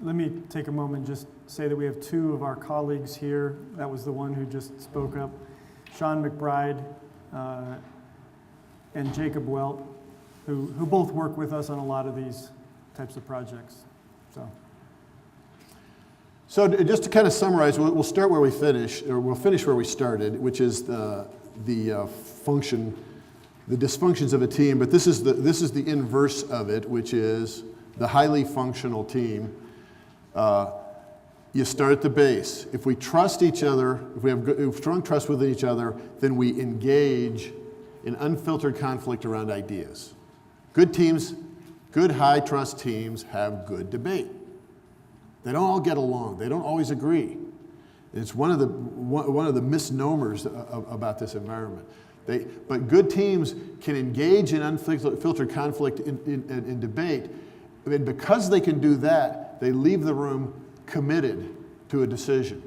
Let me take a moment and just say that we have two of our colleagues here. That was the one who just spoke up, Sean McBride and Jacob Welt, who both work with us on a lot of these types of projects. So just to kind of summarize, we'll start where we finish, or we'll finish where we started, which is the dysfunctions of a team. But this is the inverse of it, which is the highly functional team. You start at the base. If we trust each other, if we have strong trust with each other, then we engage in unfiltered conflict around ideas. Good teams, good high trust teams have good debate. They don't all get along. They don't always agree. It's one of the misnomers about this environment. But good teams can engage in unfiltered conflict in debate, and because they can do that, they leave the room committed to a decision.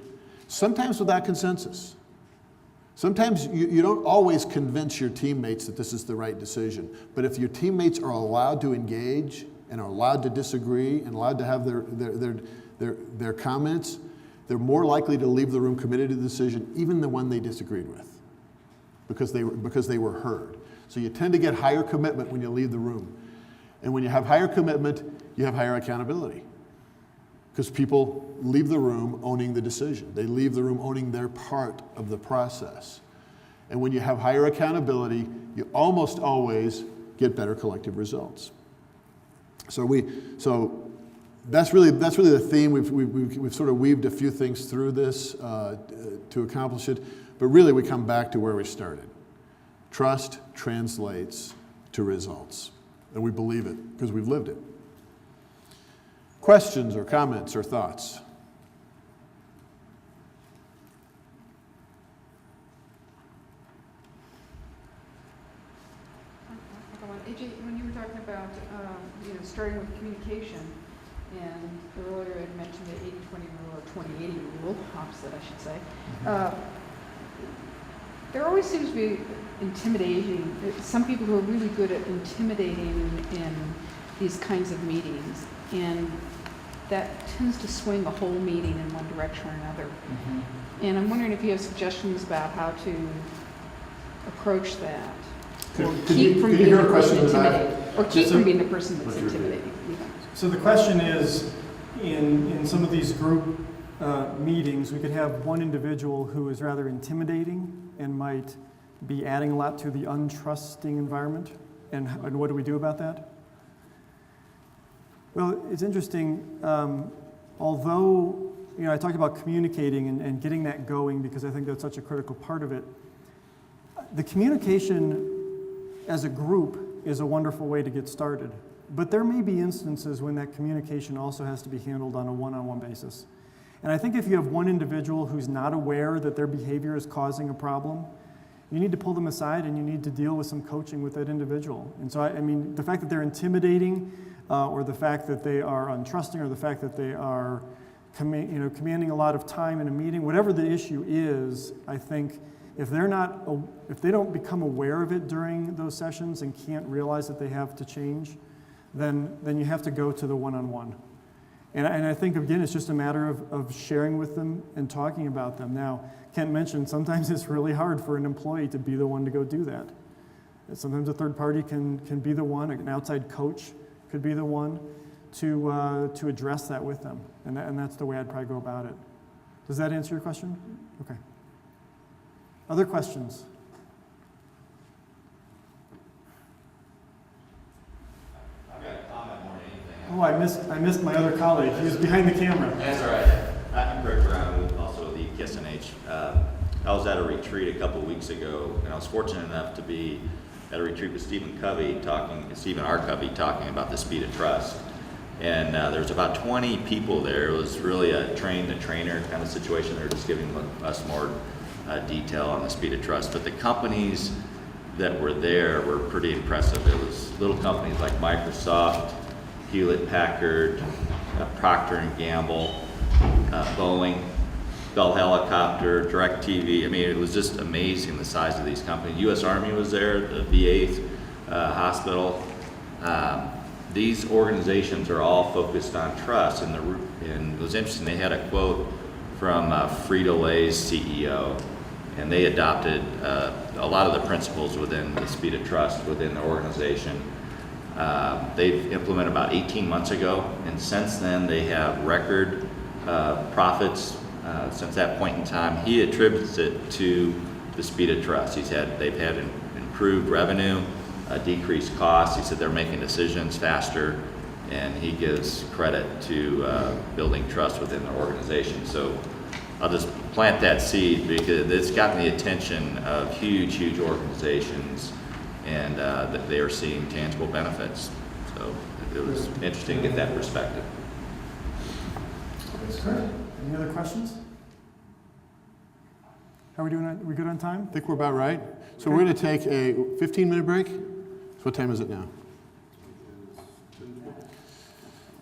Sometimes without consensus. Sometimes you don't always convince your teammates that this is the right decision, but if your teammates are allowed to engage and are allowed to disagree and allowed to have their comments, they're more likely to leave the room committed to the decision, even the one they disagreed with, because they were heard. So you tend to get higher commitment when you leave the room. And when you have higher commitment, you have higher accountability, because people leave the room owning the decision. They leave the room owning their part of the process. And when you have higher accountability, you almost always get better collective results. So that's really the theme. We've sort of weaved a few things through this to accomplish it, but really we come back to where we started. Trust translates to results, and we believe it because we've lived it. Questions or comments or thoughts? A.J., when you were talking about starting with communication, and earlier I mentioned the 80-20 rule or 20-80 rule, opposite I should say. There always seems to be intimidating. Some people who are really good at intimidating in these kinds of meetings, and that tends to swing a whole meeting in one direction or another. Mm-hmm. And I'm wondering if you have suggestions about how to approach that. Or keep from being the person intimidating. Or keep from being the person that's intimidating. So the question is, in some of these group meetings, we could have one individual who is rather intimidating and might be adding a lot to the untrusting environment. And what do we do about that? Well, it's interesting. Although I talked about communicating and getting that going because I think that's such a critical part of it, the communication as a group is a wonderful way to get started. But there may be instances when that communication also has to be handled on a one-on-one basis. And I think if you have one individual who's not aware that their behavior is causing a problem, you need to pull them aside and you need to deal with some coaching with that individual. And so, I mean, the fact that they're intimidating or the fact that they are untrusting or the fact that they are commanding a lot of time in a meeting, whatever the issue is, I think if they don't become aware of it during those sessions and can't realize that they have to change, then you have to go to the one-on-one. And I think, again, it's just a matter of sharing with them and talking about them. Now, Kent mentioned sometimes it's really hard for an employee to be the one to go do that. Sometimes a third party can be the one, an outside coach could be the one to address that with them. And that's the way I'd probably go about it. Does that answer your question? Okay. Other questions? I've got a comment more than anything. Oh, I missed my other colleague. He was behind the camera. That's all right. I'm Greg Brown, also with EKS&H. I was at a retreat a couple of weeks ago, and I was fortunate enough to be at a retreat with Stephen R. Covey, talking about the speed of trust. And there was about 20 people there. It was really a train-the-trainer kind of situation. They were just giving us more detail on the speed of trust. But the companies that were there were pretty impressive. It was little companies like Microsoft, Hewlett-Packard, Procter & Gamble, Boeing, Bell Helicopter, DirecTV. I mean, it was just amazing the size of these companies. U.S. Army was there, the VA hospital. these organizations are all focused on trust, and it was interesting. They had a quote from Frito-Lay's CEO, and they adopted a lot of the principles within the speed of trust within the organization. They've implemented about 18 months ago, and since then they have record profits. Since that point in time, he attributes it to the speed of trust. They've had improved revenue, decreased costs. He said they're making decisions faster, and he gives credit to building trust within the organization. So I'll just plant that seed because it's gotten the attention of huge organizations, and that they are seeing tangible benefits. So it was interesting to get that perspective. That's great. Any other questions? How are we doing? Are we good on time? I think we're about right. So we're going to take a 15-minute break. So what time is it now?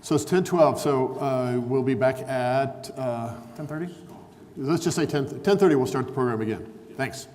So it's 10:12. So we'll be back at 10:30? Let's just say 10:30. We'll start the program again. Thanks.